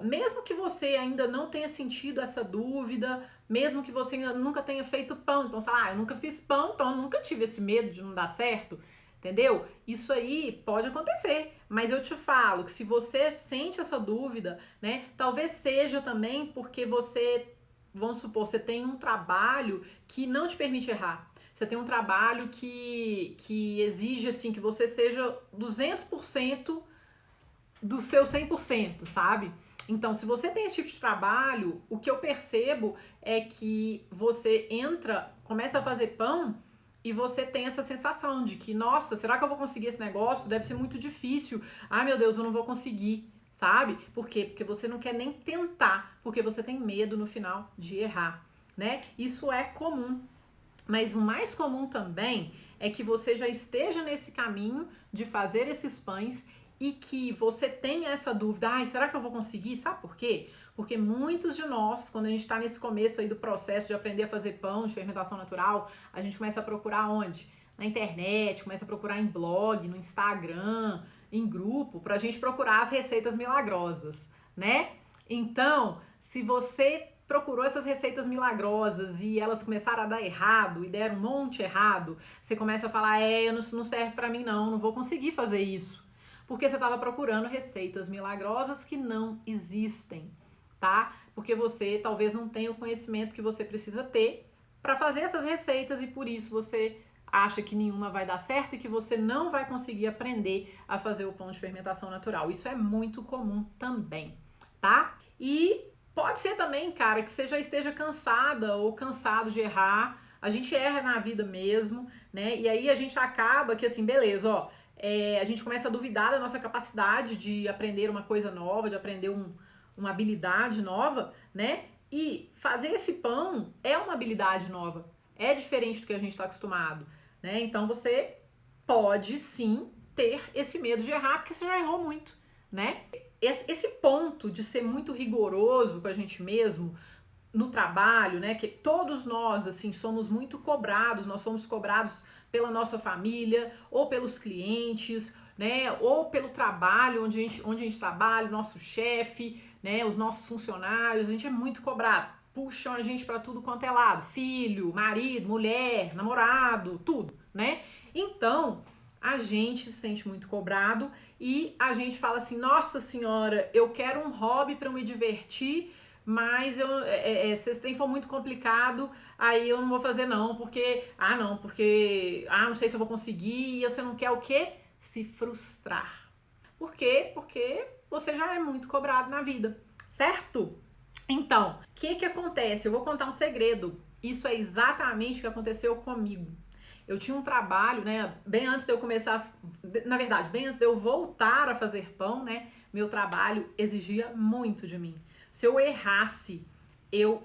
Mesmo que você ainda não tenha sentido essa dúvida, mesmo que você ainda nunca tenha feito pão, então fala, eu nunca fiz pão, então eu nunca tive esse medo de não dar certo, entendeu? Isso aí pode acontecer, mas eu te falo que se você sente essa dúvida, né, talvez seja também porque você, vamos supor, você tem um trabalho que não te permite errar. Você tem um trabalho que exige, assim, que você seja 200% do seu 100%, sabe? Então, se você tem esse tipo de trabalho, o que eu percebo é que você entra, começa a fazer pão e você tem essa sensação de que, nossa, será que eu vou conseguir esse negócio? Deve ser muito difícil. Ai, meu Deus, eu não vou conseguir, sabe? Por quê? Porque você não quer nem tentar, porque você tem medo no final de errar, né? Isso é comum. Mas o mais comum também é que você já esteja nesse caminho de fazer esses pães e que você tenha essa dúvida, será que eu vou conseguir? Sabe por quê? Porque muitos de nós, quando a gente está nesse começo aí do processo de aprender a fazer pão de fermentação natural, a gente começa a procurar onde? Na internet, começa a procurar em blog, no Instagram, em grupo, pra gente procurar as receitas milagrosas, né? Então, se você procurou essas receitas milagrosas e elas começaram a dar errado e deram um monte errado, você começa a falar, não serve pra mim não vou conseguir fazer isso. Porque você estava procurando receitas milagrosas que não existem, tá? Porque você talvez não tenha o conhecimento que você precisa ter para fazer essas receitas e por isso você acha que nenhuma vai dar certo e que você não vai conseguir aprender a fazer o pão de fermentação natural. Isso é muito comum também, tá? E pode ser também, cara, que você já esteja cansada ou cansado de errar. A gente erra na vida mesmo, né? E aí a gente acaba que assim, beleza, a gente começa a duvidar da nossa capacidade de aprender uma coisa nova, de aprender uma habilidade nova, né? E fazer esse pão é uma habilidade nova, é diferente do que a gente está acostumado, né? Então você pode sim ter esse medo de errar, porque você já errou muito, né? Esse ponto de ser muito rigoroso com a gente mesmo no trabalho, né? Que todos nós, assim, somos muito cobrados, nós somos cobrados pela nossa família, ou pelos clientes, né? Ou pelo trabalho, onde a gente trabalha, o nosso chefe, né? Os nossos funcionários, a gente é muito cobrado. Puxam a gente para tudo quanto é lado, filho, marido, mulher, namorado, tudo, né? Então, a gente se sente muito cobrado e a gente fala assim, nossa senhora, eu quero um hobby para me divertir, mas se esse trem for muito complicado, aí eu não vou fazer não, porque não sei se eu vou conseguir, e você não quer o quê? Se frustrar. Por quê? Porque você já é muito cobrado na vida, certo? Então, o que acontece? Eu vou contar um segredo. Isso é exatamente o que aconteceu comigo. Eu tinha um trabalho, né, bem antes de eu começar, na verdade, bem antes de eu voltar a fazer pão, né, meu trabalho exigia muito de mim. Se eu errasse, eu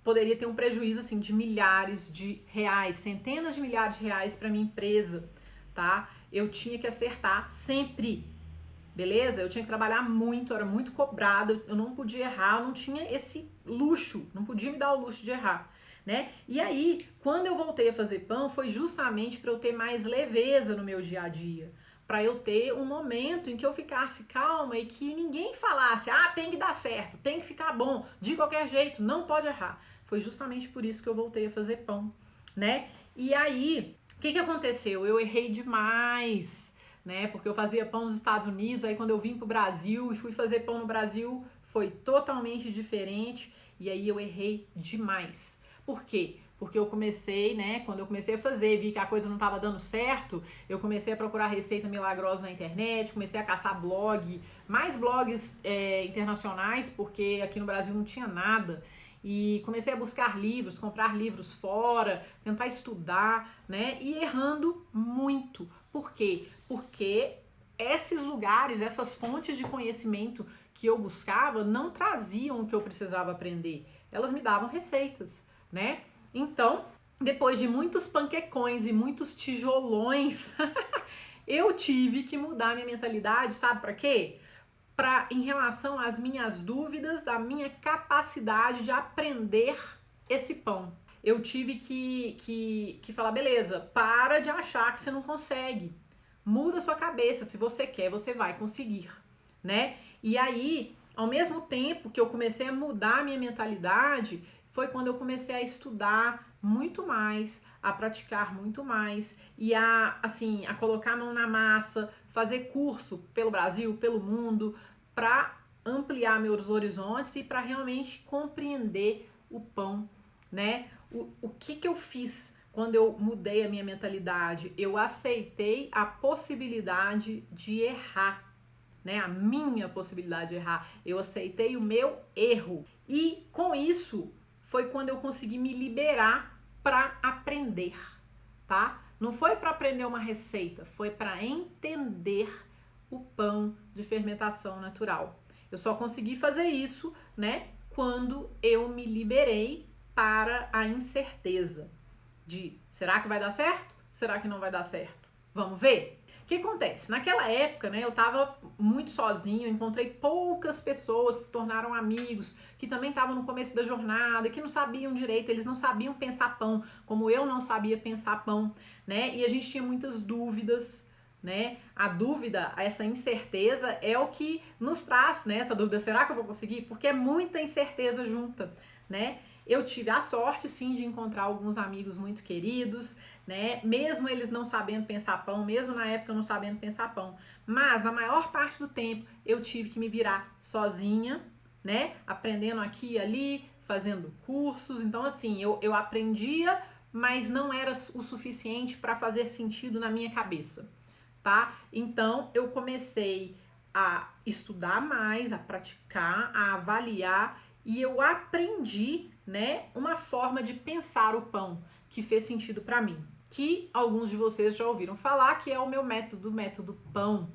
poderia ter um prejuízo, assim, de milhares de reais, centenas de milhares de reais para minha empresa, tá? Eu tinha que acertar sempre, beleza? Eu tinha que trabalhar muito, eu era muito cobrada, eu não podia errar, eu não tinha esse luxo, não podia me dar o luxo de errar, né? E aí, quando eu voltei a fazer pão, foi justamente para eu ter mais leveza no meu dia a dia, para eu ter um momento em que eu ficasse calma e que ninguém falasse, tem que dar certo, tem que ficar bom, de qualquer jeito, não pode errar. Foi justamente por isso que eu voltei a fazer pão, né? E aí, o que aconteceu? Eu errei demais, né? Porque eu fazia pão nos Estados Unidos, aí quando eu vim pro Brasil e fui fazer pão no Brasil, foi totalmente diferente e aí eu errei demais. Por quê? Porque eu comecei, né, quando eu comecei a fazer, vi que a coisa não estava dando certo, eu comecei a procurar receita milagrosa na internet, comecei a caçar blog, mais blogs internacionais, porque aqui no Brasil não tinha nada. E comecei a buscar livros, comprar livros fora, tentar estudar, né, e errando muito. Por quê? Porque esses lugares, essas fontes de conhecimento que eu buscava não traziam o que eu precisava aprender. Elas me davam receitas, né? Então, depois de muitos panquecões e muitos tijolões, eu tive que mudar minha mentalidade, sabe para quê? Em relação às minhas dúvidas, da minha capacidade de aprender esse pão. Eu tive que falar, beleza, para de achar que você não consegue. Muda sua cabeça, se você quer, você vai conseguir, né? E aí, ao mesmo tempo que eu comecei a mudar a minha mentalidade, foi quando eu comecei a estudar muito mais, a praticar muito mais e assim, a colocar a mão na massa, fazer curso pelo Brasil, pelo mundo, para ampliar meus horizontes e para realmente compreender o pão, né? O que eu fiz quando eu mudei a minha mentalidade? Eu aceitei a possibilidade de errar, né? A minha possibilidade de errar. Eu aceitei o meu erro. E com isso foi quando eu consegui me liberar para aprender, tá? Não foi para aprender uma receita, foi para entender o pão de fermentação natural. Eu só consegui fazer isso, né, quando eu me liberei para a incerteza de será que vai dar certo? Será que não vai dar certo? Vamos ver? O que acontece? Naquela época, né, eu tava muito sozinho, encontrei poucas pessoas que se tornaram amigos, que também estavam no começo da jornada, que não sabiam direito, eles não sabiam pensar pão, como eu não sabia pensar pão, né? E a gente tinha muitas dúvidas, né? A dúvida, essa incerteza é o que nos traz, né? Essa dúvida, será que eu vou conseguir? Porque é muita incerteza junta, né? Eu tive a sorte, sim, de encontrar alguns amigos muito queridos, né? Mesmo eles não sabendo pensar pão, mesmo na época eu não sabendo pensar pão. Mas, na maior parte do tempo, eu tive que me virar sozinha, né? Aprendendo aqui e ali, fazendo cursos. Então, assim, eu aprendia, mas não era o suficiente para fazer sentido na minha cabeça, tá? Então, eu comecei a estudar mais, a praticar, a avaliar e eu aprendi, né, uma forma de pensar o pão que fez sentido para mim, que alguns de vocês já ouviram falar, que é o meu método, o método pão,